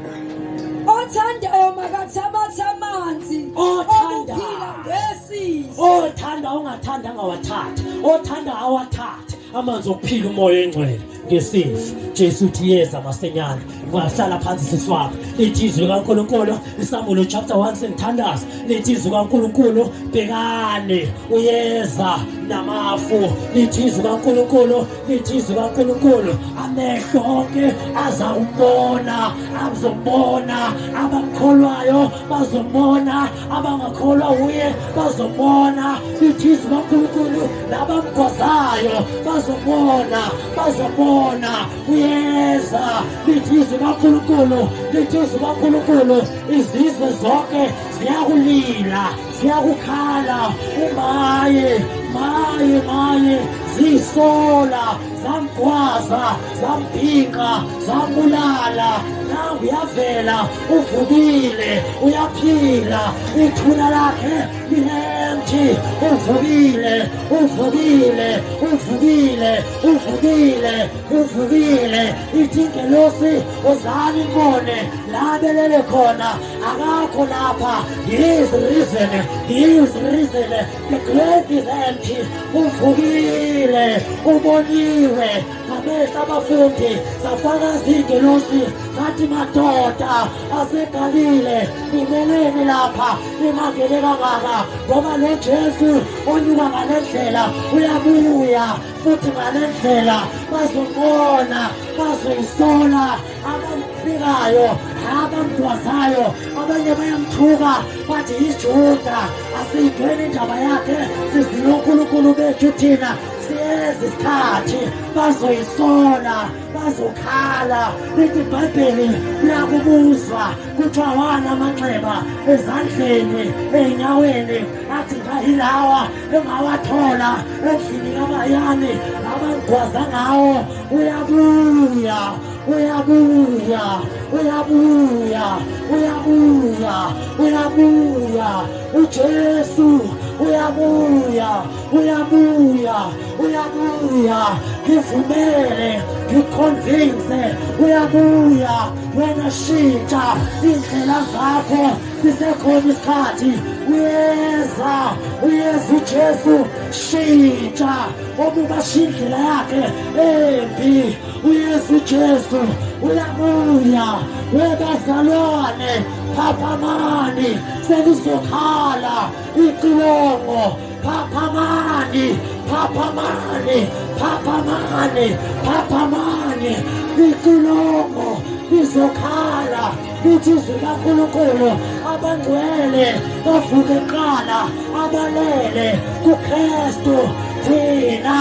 othandayo makathi abathe amanzi okuphila ngesizwe othanda ongathanda angawathatha othanda awathathe amanzi okuphila umoya engcwele ngesizwe Jesu uthi yeza masenyana ungahlala phansi siswapha lithi izwi kaNkulunkulu iSamuel chapter 1 sengithandaza lithi izwi kaNkulunkulu bhekane uyeza namafu lithi izwi kaNkulunkulu lithi izwi kaNkulunkulu amehlo onke azawubona azobona abamkholwayo bazobona abangakholwa uye bazobona lithi izwi kaNkulunkulu labamgwazayo bazobona uyeza lithi izwi kaNkulunkulu lithi izwi kaNkulunkulu izizwe zonke ziyakulila ziyakukhala maye zisola zamgwaza zambhinqa zambulala nawe uyavela uvukile uyaphila ithuna lakhe lihemthi uvukile ithi ingelosi wozani ngibone labelele khona akakho lapha he is risen the grave is empty uvukile uboniwe ngamehlo abafundi zafakaza ingelosi zathi madoda asegalile nimeleni lapha nimangele kangaka ngoba lo Jesu onyuka ngalendlela uyabuya futhi ngalendlela bazobona bazoyisola abamfikayo abamgwazayo abanye bayamthuka bathi yiJuda asiyidweni indaba yakhe sizilo uNkulunkulu bethu thina siyeza isikhathi bazoyisola bazokhala lithi iBhayibheli liyakubuzwa kuthiwa wana amanxeba ezandleni ey'nyaweni athi ngayilawa engawathola endlini kabayani abangigwaza ngawo uyabuya uJesu uyabuya ngivumele ngiconvince uyabuya wena shintsha indlela zakho sisekhona isikhathi uyeza uJesu shintsha obubasha indlela yakhe embi uyesu Jesu uyabuya webazalwane phaphamani selizokhala icilongo phaphamani icilongo lizokhala lithi izwi kaNkulunkulu abangcwele bavuke kuqala abalele kuKristu thina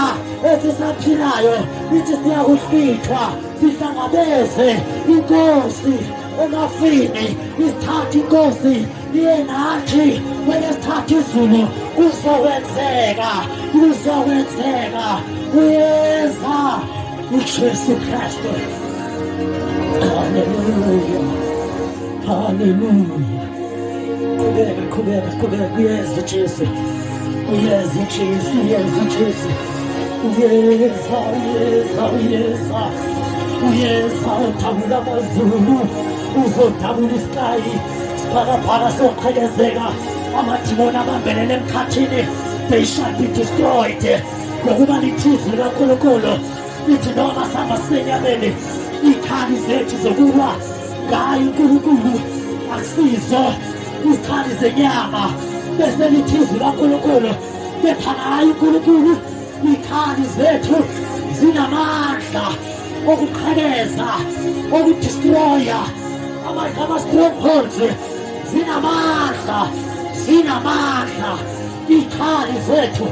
esisaphilayo lithi siyakuhlithwa sihlangabeze inkosi emafini isithatha inkosi liye nathi kwelesithatha izulu kuzokwenzeka uyeza uJesu Kristu haleluya qhubeka uyeza uJesu uyeza uyeza udabula amazulu uzodabula isikayi siphakaphaka soqhelezeka amadimoni abambelele emkhathini they shall be destroyed ngokuba lithizi likaNkulunkulu lithi noma sihamba sisenyameni izikhali zethu zokulwa ngayo uNkulunkulu akusizo izikhali zenyama bese lithizi likaNkulunkulu kepha ngayo uNkulunkulu izikhali zethu zinamandla okuqheleza okudestroya ama-strongholds zinamandla izikhali zethu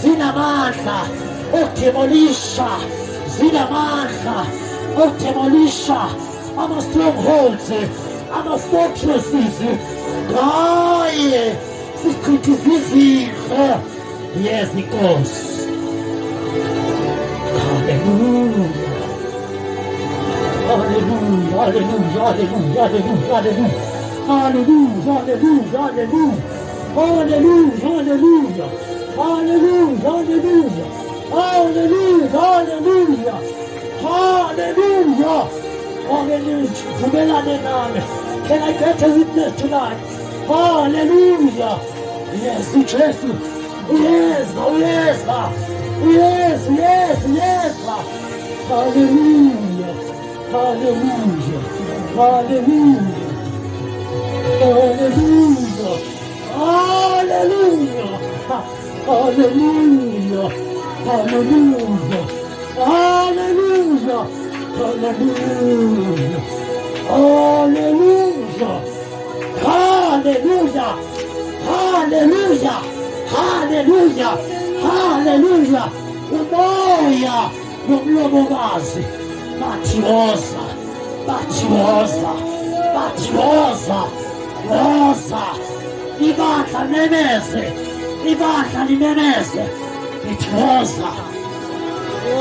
zinamandla okudemolisha zinamandla okudemolisha ama-strongholds ama-fortresses ngaye sichithiza izindle yes inkosi haleluya haleluya haleluya haleluya haleluya haleluya haleluya haleluya haleluya haleluya haleluya haleluya haleluya haleluya haleluya vumelane nami. Can I get a witness tonight? Hallelujah. Yes, Jesus. Yes, oh yes. Yes, yes, yes. Hallelujah. Hallelujah. Hallelujah. Hallelujah. Hallelujah. Hallelujah. Hallelujah. Hallelujah. Hallelujah. Hallelujah. Hallelujah. Hallelujah. Hallelujah. Hallelujah. Umoya nomlobokazi bathiwoza bathiwoza bathiwoza woza ibandla limemeze ibandla limemeze lithiwoza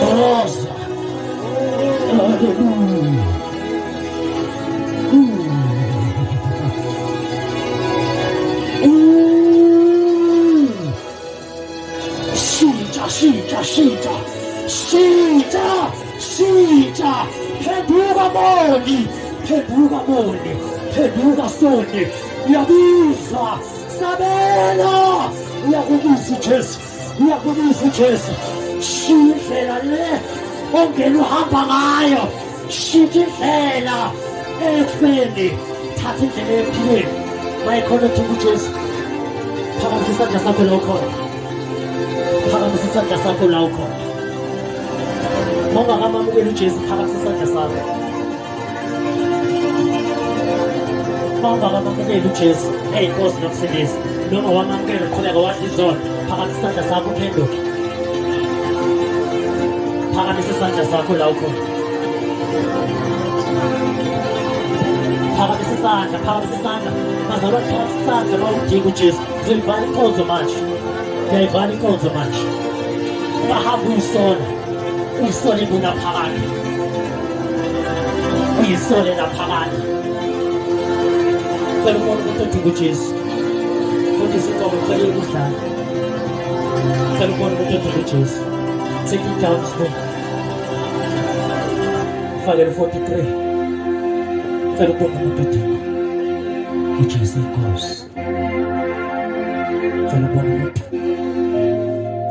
woza. Hallelujah. Shija, Peduga Soni, Yabuza, Sabela, Yabuzi Chess, Shifela, Ongelu Hampamayo, Shifela, Efeni, Tati Pile, my colleague to Chess, Paramisa Jasako Loco, Paramisa Jasako Loco. Monga kama mugelu Jesu phakathi sesandla sakho. Monga kama mugelu Jesu eyinkosi nomsindisi noma wamamkela qhubeka wadla izona phakathi sesandla sakho uphenduke. Phakathi sesandla sakho la ukhona. Phakathi sesandla mazalwa phakathi sesandla mawudinga uJesu zivala inkonzo manje. Uyayivala inkonzo manje. Ungahamba uyisona uyisole bunaphakade uyisole naphakade cela umuntu ukuthi udinga uJesu fundisa inkomo cela ukudlala cela umuntu ukuthi udinga uJesu take it down slow fakele 43 cela umuntu udinga uJesu inkosi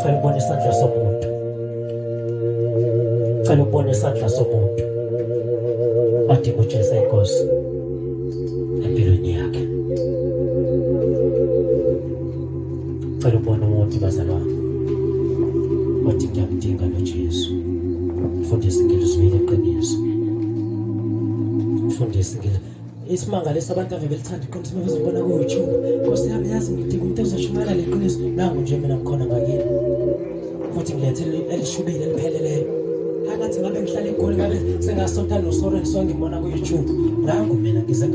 cela ubone isandla somuntu cela ubone isandla somuntu adinga uJesu inkosi empilweni yakhe. Cela ubone umuntu bazalwane wathi ngiyamdinga noJesu. Fundisa ngelizwi leqiniso, fundisa isimangaliso abantu ave belithanda iqiniso mabezibona ku-YouTube. Nkosi yami yazi ngidinga umuntu ozoshumayela leqiniso nangu nje mina ngikhona ngakini futhi ngilethele elishubile elipheleleyo. Angathi ngabe ngihlala eGoli ngabe sengasonta noSoren sonke ngibona ku-YouTube nangu mina ngize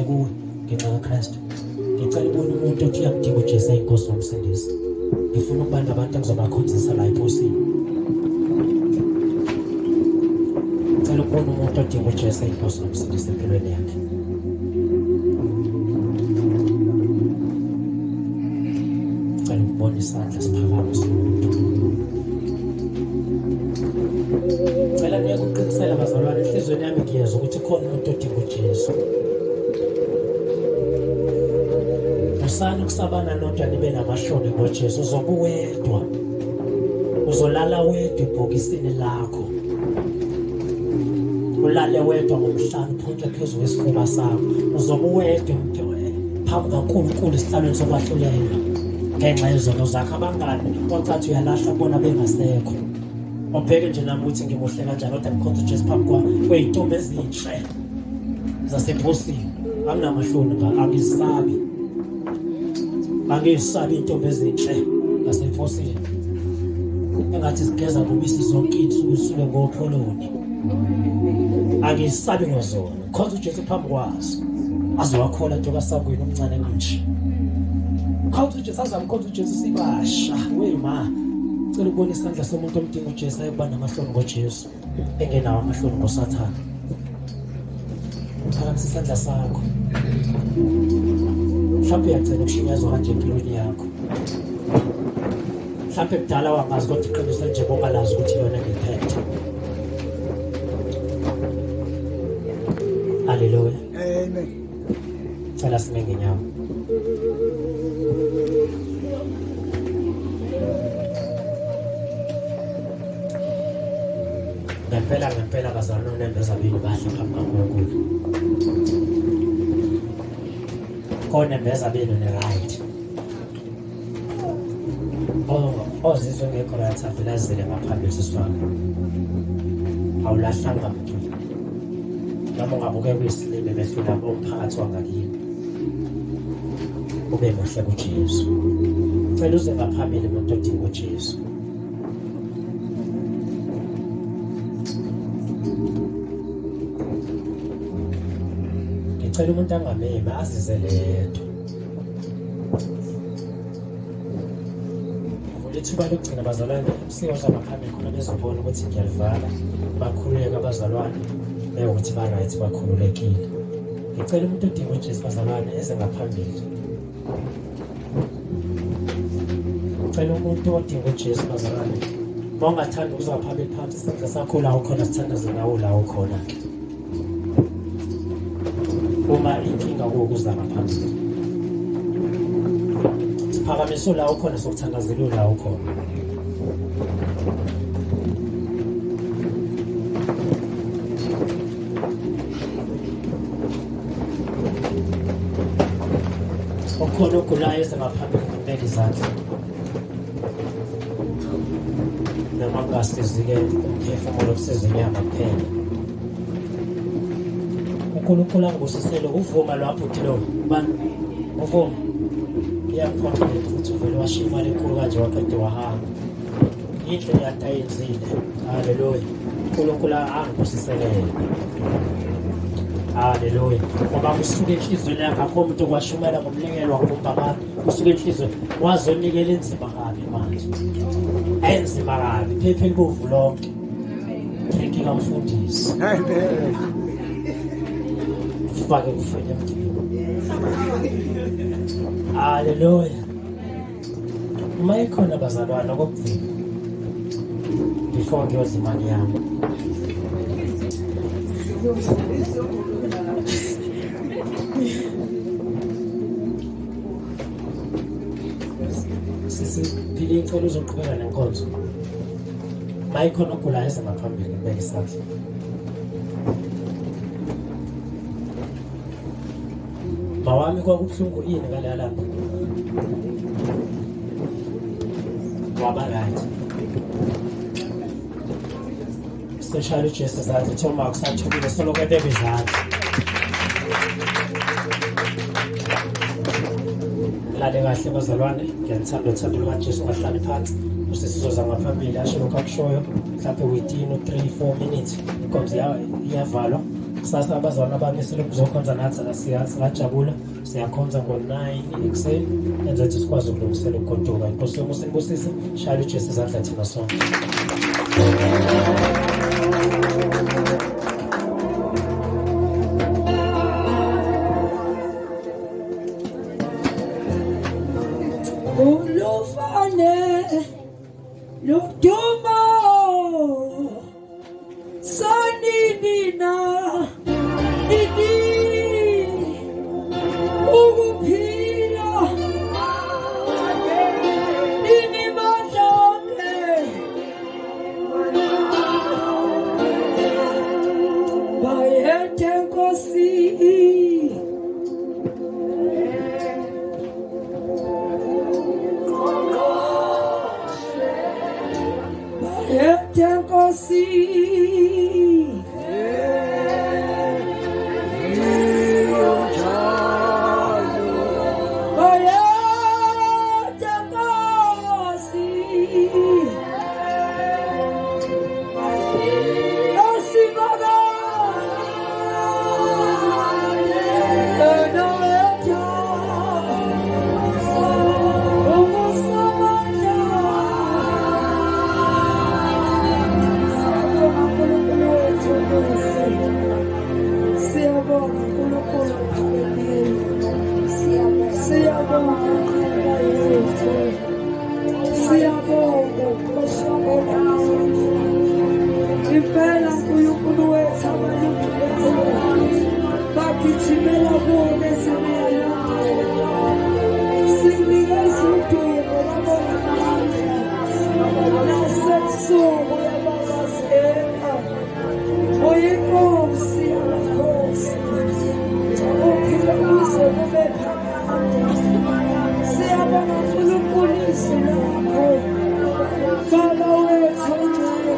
kuwe ngenxa kaKristu. Ngicela ubone umuntu othi uyamdinga uJesu inkosi nomsindisi. Ngifuna ukubanda abantu engizobakhonzisa la enkosini. Ngicela ubone umuntu odinga uJesu inkosi nomsindisi empilweni yakhe. Ngicela ubone isandla siphakame somuntu ukhona umuntu odinga uJesu. Usana ukusabana nodwa nibe namahloni ngoJesu, uzobe wedwa. Uzolala wedwa ebhokisini lakho. Ulale wedwa ngomhlanje uphontshe phezu kwesifuba sakho. Uzobe wedwa phambi kaNkulunkulu esihlalweni sokwahlulela. Ngenxa yezono zakho abangani oncathi uyalahla bona bengasekho. Obheke nje nami ukuthi ngimuhle kanjani kodwa ngikhonza uJesu phambi kwey'ntombi ezinhle zasebhosini. Anginamahloni angisabi. Angisabi iy'ntombi ezinhle zasebhosini. Engathi sigeza kubisi zonke insuku sisuke ngopholoni. Angisabi ngozona. Khonza uJesu phambi kwazo. Azowakhola nto kasangweni omncane nje. Khonza uJesu azamkhonza uJesu sibasha. Wema. Cela ukubona isandla somuntu omdinga uJesu ayekuba namahloni ngoJesu. Engenawo amahloni ngoSathane. Phakamisa isandla sakho. Mhlawumbe uyagcina ukushinyazwa kanje empilweni yakho. Mhlawumbe kudala wangazi kodwa iqiniso nje bongalazi ukuthi yona ngiphethe. Haleluya. Amen. Cela sime ngenyawo. Ngempela bazalwane unembeza abili bahle phambi kaNkulunkulu. Konembeza abili ne-right. Ozizwe ngekho right avilazile ngaphambili siswami. Awulahlanga mntu. Noma ungabuke kuyisilime behlula umphakathi wangakini. Ube muhle kuJesu. Cela uze ngaphambili umuntu odinga uJesu. Ngicela umuntu angameme azizele yedwa. Ithuba lokugcina abazalwane umsikazi abaphambili khona bezobona ukuthi ngiyalivala. Bakhululeke abazalwane ukuthi ba-right bakhululekile. Ngicela umuntu odinga uJesu bazalwane eze ngaphambili. Ngicela umuntu odinga uJesu bazalwane uma ungathanda ukuza ngaphambili phansi isandla sakho la ukhona sithandaze nawe la ukhona-ke. Uma inkinga kuza ngaphambili siphakamiso la ukhona sokuthandazela la ukhona. Ukhona ogulayo eze ngaphambili ngibeke izandla. Noma kungasizi-ke umphefumulo kusiza inyama kuphela. uNkulunkulu angibusisele uvuma lapho uthi lo bani uvuma iyaphambili futhi uvele washiya imali enkulu kanje waqede wahamba. Yinto yakhe ayenzile. Haleluya. uNkulunkulu angibusisele yena. Haleluya. Ngoba kusuke enhlizweni yakho akho umuntu okwashumela ngomlekelo wakumbaba. Kusuke enhlizweni wazonikela enzima kabi manje. Enzima kabi phephe libovu lonke. Thank you kamfundisi. Amen. Fake kufanya mthiyo. Haleluya. Uma ikhona bazalwane kokuvila. Before ngiyodla imali yami. Sisiphile icela uzoqhubeka nenkonzo. Uma ikhona ogulayo eze ngaphambili ngibeke isandla. Bawami kwakubuhlungu yini ngale lapha? Waba right. Seshaya uJesu zathi Thoma kusathukile soloko ebebe izandla. Lale kahle bazalwane, ngiyathanda uthando lukaJesu ungahlali phansi. Usisizoza ngaphambili asho lokho akushoyo mhlawumbe within 3-4 minutes. Inkonzo iyavalwa. Kusasa abazalwane abami selekuzokhonza nathi siyajabula. Siyakhonza ngo-9 ekuseni enza ukuthi sikwazi ukulungisela ukugoduka. Inkosi yomusa inibusise, shaya uJesu izandla thina sonke. Ulufane ludumo sanini na Siyabonga uNkulunkulu ophakamileyo. Siyabonga Baba yethu. Siyabonga uShongolwazi. Impela uNkulunkulu wethu abalungileyo bagijimela kuwe esimelayo. Sinikeza udumo labonamandla nasebusuku yababazeka. Uyinkosi yamakhosi, uphila kuze kube phakade. Siyabonga uNkulunkulu izwi lakho Baba wethu ongcwele.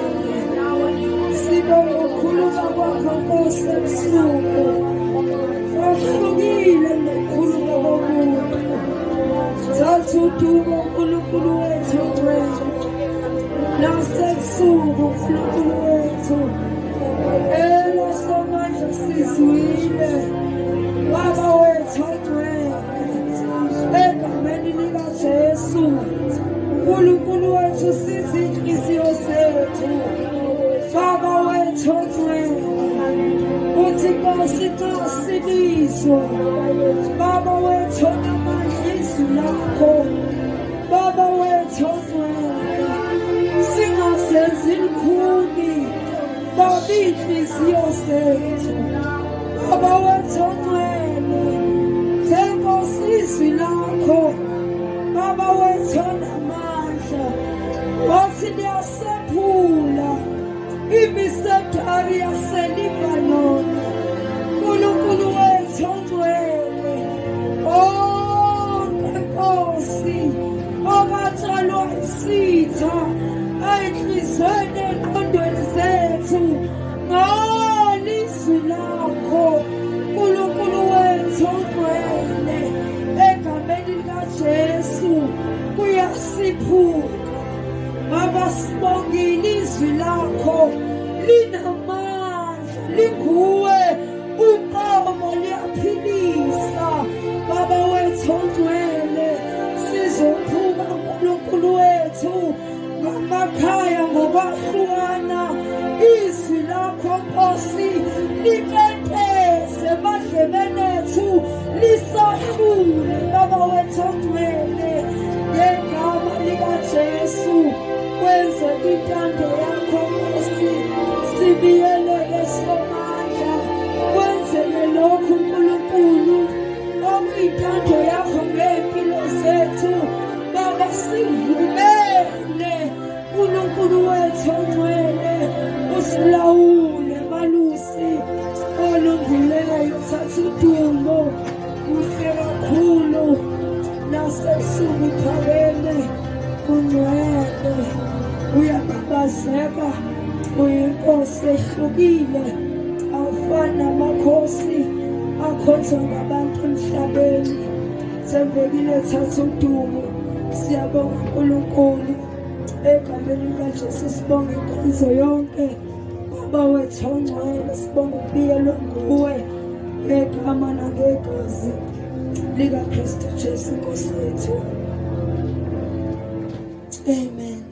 Sibonga ukukhuluma kwakho Nkosi ebusuku ohlukile nokukhuluma komuntu. Thatha udumo uNkulunkulu wethu ongcwele nasebusuku uNkulunkulu wethu. Somandla sizwile Baba wethu ongcwele egameni likaJesu. uNkulunkulu wethu siza inhliziyo zethu Baba wethu ongcwele. Uthi Nkosi xa silizwa Baba wethu onamandla izwi lakho Baba wethu ongcwele, singazenzi lukhuni Baba inhliziyo zethu Baba wethu ongcwele. Nkosi izwi lakho Baba wethu onamandla wathi liyasephula imisedari yaseLibanoni. uNkulunkulu wethu ongcwele, Nkosi obatshalwa isitha enhliziyweni engqondweni zethu ngalizwi lakho uNkulunkulu wethu ongcwele egameni likaJesu kuyasiphuka. Baba sibongile izwi lakho linamandla, linguwe uqobo liyaphilisa. Baba wethu ongcwele, sizophuma uNkulunkulu wethu ngamakhaya ngokwahlukana. Izwi lakho Nkosi liketeze emadlebeni ethu lisahlule Baba wethu ongcwele. Ngegama likaJesu kwenzeke intando yakho Nkosi, sibiyelele Somandla. Kwenzeke lokhu uNkulunkulu okuyintando yakho ngempilo zethu Baba, sivumele uNkulunkulu wethu ongcwele usilawule malusi olungileyo. Thatha udumo uhle kakhulu nasebusuku phakeme ungcwele, uyababazeka, uyinkosi ehlukile, awufani namakhosi akhonzwa ngabantu emhlabeni. Thembekile, thatha udumo. Siyabonga uNkulunkulu egameni likaJesu, sibonga inkonzo yonke Baba wethu ongcwele. Sibonga ukubiyelwa nguwe ngegama nangegazi likaKristu Jesu Nkosi yethu. Amen.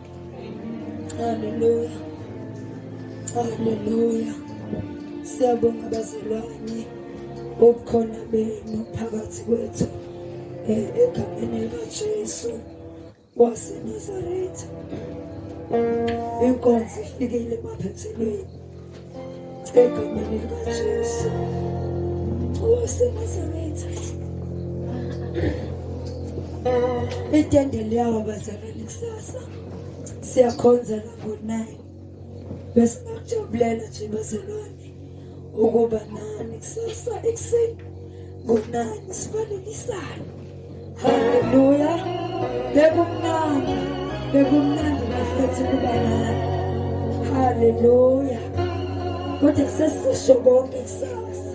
Hallelujah. Hallelujah. Siyabonga bazalwane ubukhona benu phakathi kwethu egameni likaJesu waseNazaretha. Inkonzo ifikile emaphethelweni egameni likaJesu waseNazaretha. Itende liyawa bazalwane kusasa, siyakhonzela ngo-9. Bese ngakujabulela nje bazalwane ukuba nani kusasa ekuseni ngo-9 sibalelisane. Hallelujah. Bekumnandi bafethu kuba nani. Hallelujah. Kodwa sesisho konke kusasa.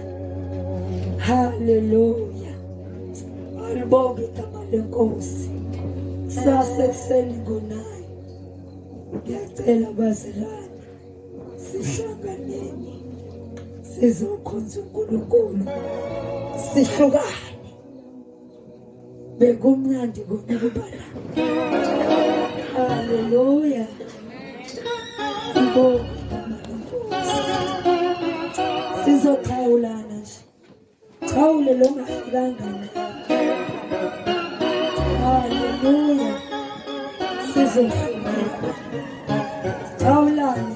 Hallelujah. Alibonge igama leNkosi. Kusasa ekuseni ngo-9 ngiyacela bazalwane sihlanganeni sizokhonza uNkulunkulu, sihlukane. Bekumnandi ukuba la. Hallelujah. Ngibonge igama leNkosi. Sizokhawulana nje Hawule lo ngafikanga. Haleluya. Sizohluleka. Hawulani